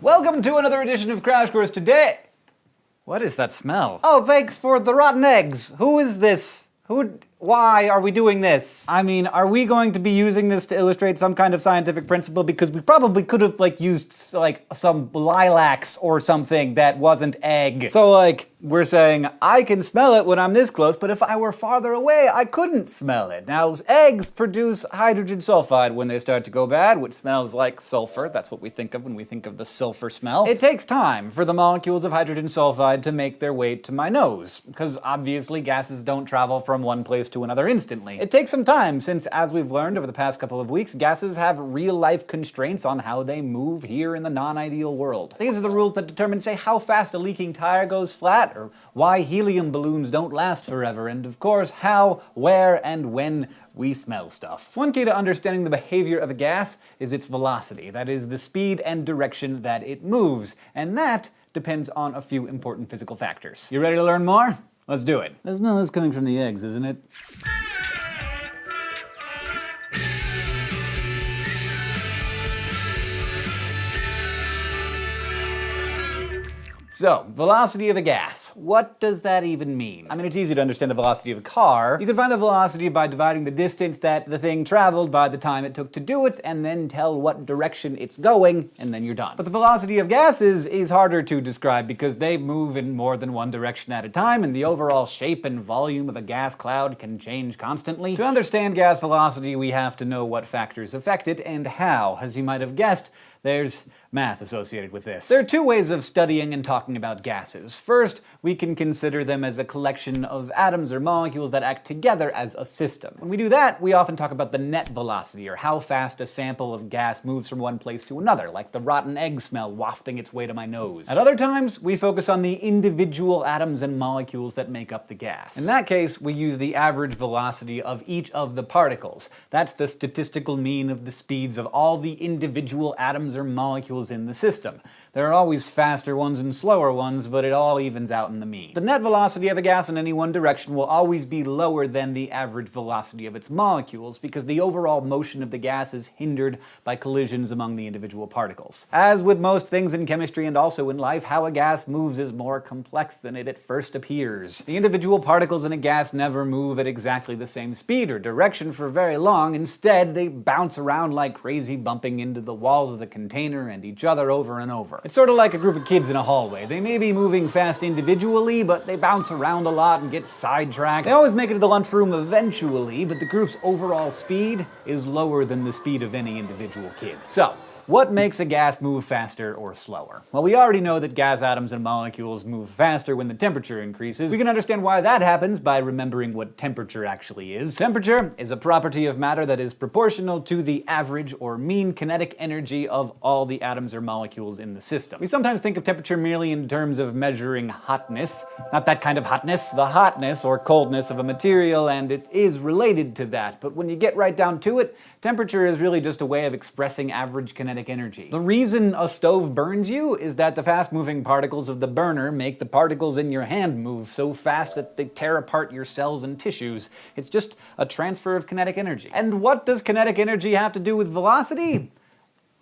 Welcome to another edition of Crash Course today. What is that smell? Oh, thanks for the rotten eggs. Who is this? Why are we doing this? I mean, are we going to be using this to illustrate some kind of scientific principle? Because we probably could have, used, some lilacs or something that wasn't egg. So, we're saying, I can smell it when I'm this close, but if I were farther away, I couldn't smell it. Now, eggs produce hydrogen sulfide when they start to go bad, which smells like sulfur. That's what we think of when we think of the sulfur smell. It takes time for the molecules of hydrogen sulfide to make their way to my nose, because obviously gases don't travel from one place to another instantly. It takes some time, since as we've learned over the past couple of weeks, gases have real-life constraints on how they move here in the non-ideal world. These are the rules that determine, say, how fast a leaking tire goes flat, or why helium balloons don't last forever, and of course, how, where, and when we smell stuff. One key to understanding the behavior of a gas is its velocity, that is, the speed and direction that it moves, and that depends on a few important physical factors. You ready to learn more? Let's do it. The smell is coming from the eggs, isn't it? So, velocity of a gas. What does that even mean? I mean, it's easy to understand the velocity of a car. You can find the velocity by dividing the distance that the thing traveled by the time it took to do it, and then tell what direction it's going, and then you're done. But the velocity of gases is harder to describe because they move in more than one direction at a time, and the overall shape and volume of a gas cloud can change constantly. To understand gas velocity, we have to know what factors affect it and how. As you might have guessed, there's math associated with this. There are two ways of studying and talking about gases. First, we can consider them as a collection of atoms or molecules that act together as a system. When we do that, we often talk about the net velocity, or how fast a sample of gas moves from one place to another, like the rotten egg smell wafting its way to my nose. At other times, we focus on the individual atoms and molecules that make up the gas. In that case, we use the average velocity of each of the particles. That's the statistical mean of the speeds of all the individual atoms or molecules in the system. There are always faster ones and slower ones, but it all evens out in the mean. The net velocity of a gas in any one direction will always be lower than the average velocity of its molecules, because the overall motion of the gas is hindered by collisions among the individual particles. As with most things in chemistry and also in life, how a gas moves is more complex than it at first appears. The individual particles in a gas never move at exactly the same speed or direction for very long. Instead, they bounce around like crazy, bumping into the walls of the container and each other over and over. It's sort of like a group of kids in a hallway. They may be moving fast individually, but they bounce around a lot and get sidetracked. They always make it to the lunchroom eventually, but the group's overall speed is lower than the speed of any individual kid. So, what makes a gas move faster or slower? Well, we already know that gas atoms and molecules move faster when the temperature increases. We can understand why that happens by remembering what temperature actually is. Temperature is a property of matter that is proportional to the average or mean kinetic energy of all the atoms or molecules in the system. We sometimes think of temperature merely in terms of measuring hotness. Not that kind of hotness, the hotness or coldness of a material, and it is related to that. But when you get right down to it, temperature is really just a way of expressing average kinetic energy. The reason a stove burns you is that the fast-moving particles of the burner make the particles in your hand move so fast that they tear apart your cells and tissues. It's just a transfer of kinetic energy. And what does kinetic energy have to do with velocity?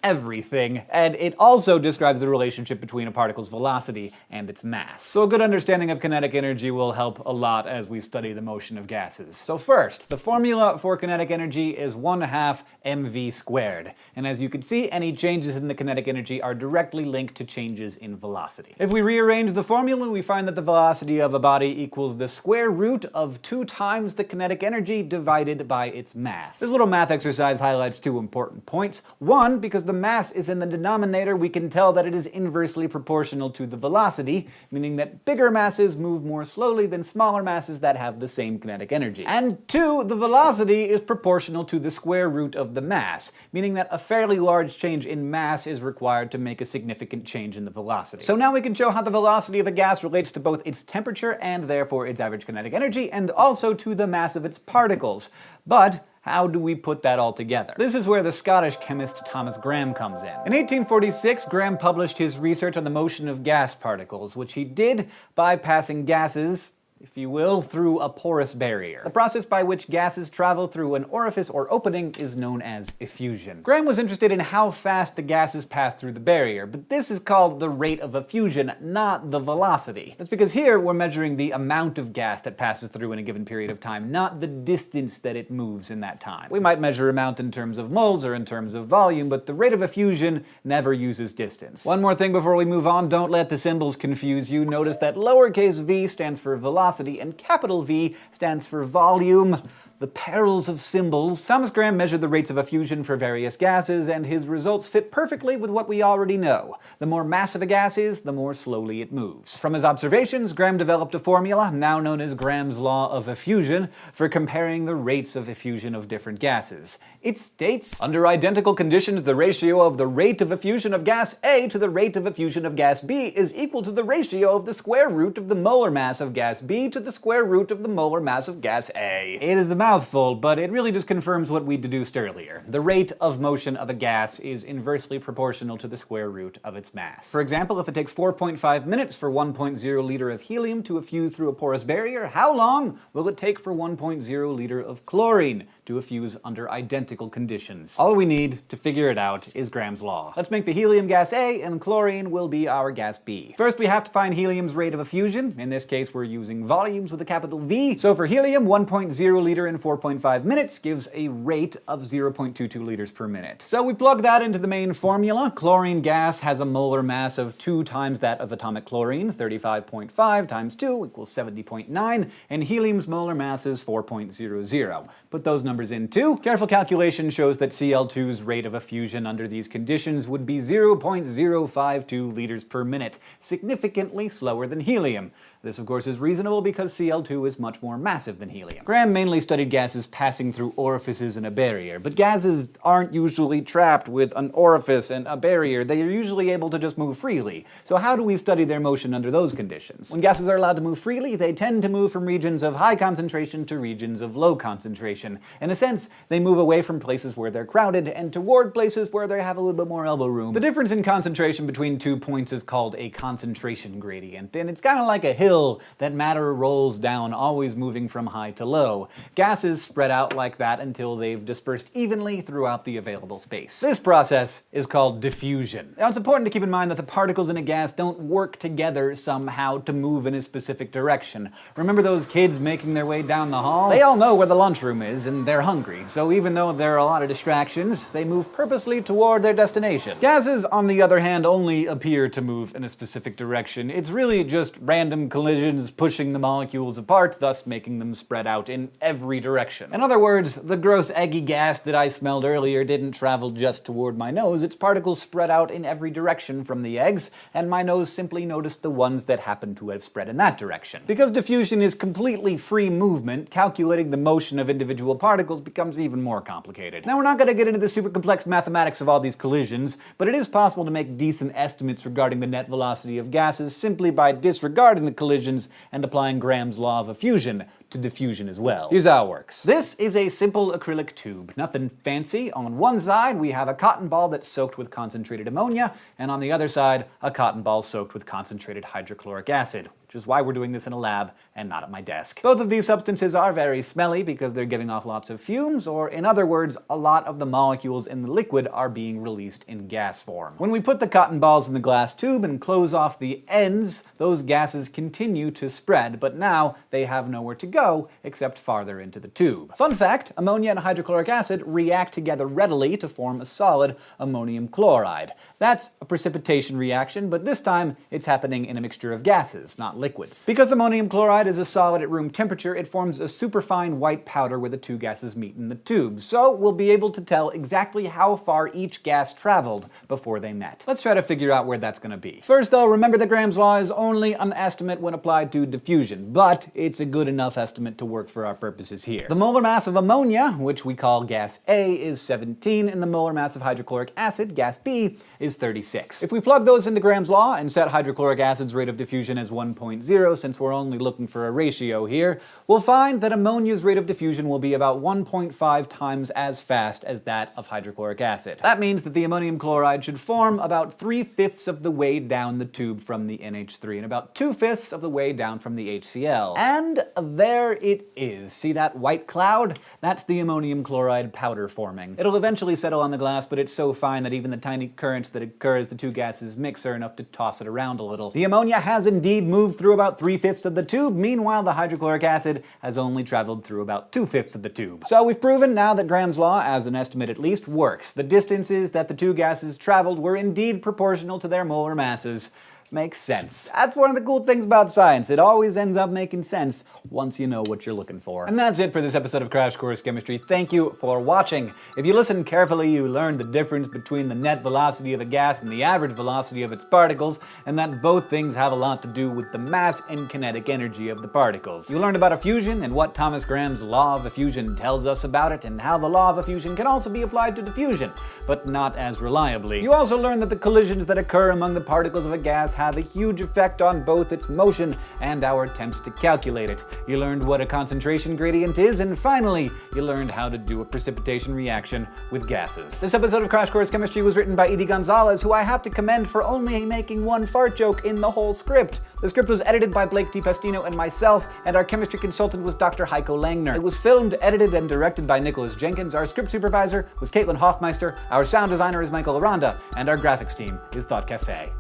Everything, and it also describes the relationship between a particle's velocity and its mass. So a good understanding of kinetic energy will help a lot as we study the motion of gases. So first, the formula for kinetic energy is 1/2 mv squared, and as you can see, any changes in the kinetic energy are directly linked to changes in velocity. If we rearrange the formula, we find that the velocity of a body equals the square root of 2 times the kinetic energy divided by its mass. This little math exercise highlights 2 important points. One, because the mass is in the denominator, we can tell that it is inversely proportional to the velocity, meaning that bigger masses move more slowly than smaller masses that have the same kinetic energy. And 2, the velocity is proportional to the square root of the mass, meaning that a fairly large change in mass is required to make a significant change in the velocity. So now we can show how the velocity of a gas relates to both its temperature and therefore its average kinetic energy, and also to the mass of its particles. But how do we put that all together? This is where the Scottish chemist Thomas Graham comes in. In 1846, Graham published his research on the motion of gas particles, which he did by passing gases if you will, through a porous barrier. The process by which gases travel through an orifice or opening is known as effusion. Graham was interested in how fast the gases pass through the barrier, but this is called the rate of effusion, not the velocity. That's because here we're measuring the amount of gas that passes through in a given period of time, not the distance that it moves in that time. We might measure amount in terms of moles or in terms of volume, but the rate of effusion never uses distance. One more thing before we move on, don't let the symbols confuse you. Notice that lowercase v stands for velocity and capital V stands for volume. The perils of symbols. Thomas Graham measured the rates of effusion for various gases, and his results fit perfectly with what we already know. The more massive a gas is, the more slowly it moves. From his observations, Graham developed a formula, now known as Graham's law of effusion, for comparing the rates of effusion of different gases. It states, under identical conditions, the ratio of the rate of effusion of gas A to the rate of effusion of gas B is equal to the ratio of the square root of the molar mass of gas B to the square root of the molar mass of gas A. It is a mouthful, but it really just confirms what we deduced earlier. The rate of motion of a gas is inversely proportional to the square root of its mass. For example, if it takes 4.5 minutes for 1.0 liter of helium to effuse through a porous barrier, how long will it take for 1.0 liter of chlorine to effuse under identical conditions? All we need to figure it out is Graham's law. Let's make the helium gas A and chlorine will be our gas B. First, we have to find helium's rate of effusion. In this case, we're using volumes with a capital V. So for helium, 1.0 liter in 4.5 minutes gives a rate of 0.22 liters per minute. So we plug that into the main formula. Chlorine gas has a molar mass of 2 times that of atomic chlorine, 35.5 times 2 equals 70.9, and helium's molar mass is 4.00. Put those numbers in too. Careful calculation shows that Cl2's rate of effusion under these conditions would be 0.052 liters per minute, significantly slower than helium. This, of course, is reasonable because Cl2 is much more massive than helium. Graham mainly studied gases passing through orifices in a barrier, but gases aren't usually trapped with an orifice and a barrier. They are usually able to just move freely. So how do we study their motion under those conditions? When gases are allowed to move freely, they tend to move from regions of high concentration to regions of low concentration. In a sense, they move away from places where they're crowded and toward places where they have a little bit more elbow room. The difference in concentration between 2 points is called a concentration gradient, and it's kind of like a hill that matter rolls down, always moving from high to low. Gases spread out like that until they've dispersed evenly throughout the available space. This process is called diffusion. Now, it's important to keep in mind that the particles in a gas don't work together somehow to move in a specific direction. Remember those kids making their way down the hall? They all know where the lunchroom is, and they're hungry, so even though there are a lot of distractions, they move purposely toward their destination. Gases, on the other hand, only appear to move in a specific direction. It's really just random collisions pushing the molecules apart, thus making them spread out in every direction. In other words, the gross eggy gas that I smelled earlier didn't travel just toward my nose. Its particles spread out in every direction from the eggs, and my nose simply noticed the ones that happened to have spread in that direction. Because diffusion is completely free movement, calculating the motion of individual particles becomes even more complicated. Now, we're not going to get into the super complex mathematics of all these collisions, but it is possible to make decent estimates regarding the net velocity of gases simply by disregarding the collisions and applying Graham's law of effusion to diffusion as well. Here's how it works. This is a simple acrylic tube. Nothing fancy. On one side, we have a cotton ball that's soaked with concentrated ammonia, and on the other side, a cotton ball soaked with concentrated hydrochloric acid, which is why we're doing this in a lab and not at my desk. Both of these substances are very smelly because they're giving off lots of fumes, or in other words, a lot of the molecules in the liquid are being released in gas form. When we put the cotton balls in the glass tube and close off the ends, those gases continue to spread, but now they have nowhere to go except farther into the tube. Fun fact, ammonia and hydrochloric acid react together readily to form a solid ammonium chloride. That's a precipitation reaction, but this time it's happening in a mixture of gases, not liquids. Because ammonium chloride is a solid at room temperature, it forms a superfine white powder where the two gases meet in the tube, so we'll be able to tell exactly how far each gas traveled before they met. Let's try to figure out where that's going to be. First though, remember that Graham's law is only an estimate when applied to diffusion, but it's a good enough estimate to work for our purposes here. The molar mass of ammonia, which we call gas A, is 17, and the molar mass of hydrochloric acid, gas B, is 36. If we plug those into Graham's law and set hydrochloric acid's rate of diffusion as 1.0, since we're only looking for a ratio here, we'll find that ammonia's rate of diffusion will be about 1.5 times as fast as that of hydrochloric acid. That means that the ammonium chloride should form about 3/5 of the way down the tube from the NH3 and about 2/5 of the way down from the HCl. And there it is. See that white cloud? That's the ammonium chloride powder forming. It'll eventually settle on the glass, but it's so fine that even the tiny currents that occur as the two gases mix are enough to toss it around a little. The ammonia has indeed moved through about 3/5 of the tube, meanwhile the hydrochloric acid has only traveled through about 2/5 of the tube. So we've proven now that Graham's law, as an estimate at least, works. The distances that the two gases traveled were indeed proportional to their molar masses. Makes sense. That's one of the cool things about science. It always ends up making sense once you know what you're looking for. And that's it for this episode of Crash Course Chemistry. Thank you for watching. If you listen carefully, you learned the difference between the net velocity of a gas and the average velocity of its particles, and that both things have a lot to do with the mass and kinetic energy of the particles. You learned about effusion and what Thomas Graham's law of effusion tells us about it, and how the law of effusion can also be applied to diffusion, but not as reliably. You also learned that the collisions that occur among the particles of a gas have a huge effect on both its motion and our attempts to calculate it. You learned what a concentration gradient is, and finally, you learned how to do a precipitation reaction with gases. This episode of Crash Course Chemistry was written by Edie Gonzalez, who I have to commend for only making one fart joke in the whole script. The script was edited by Blake DiPastino and myself, and our chemistry consultant was Dr. Heiko Langner. It was filmed, edited, and directed by Nicholas Jenkins. Our script supervisor was Caitlin Hoffmeister. Our sound designer is Michael Aranda, and our graphics team is Thought Cafe.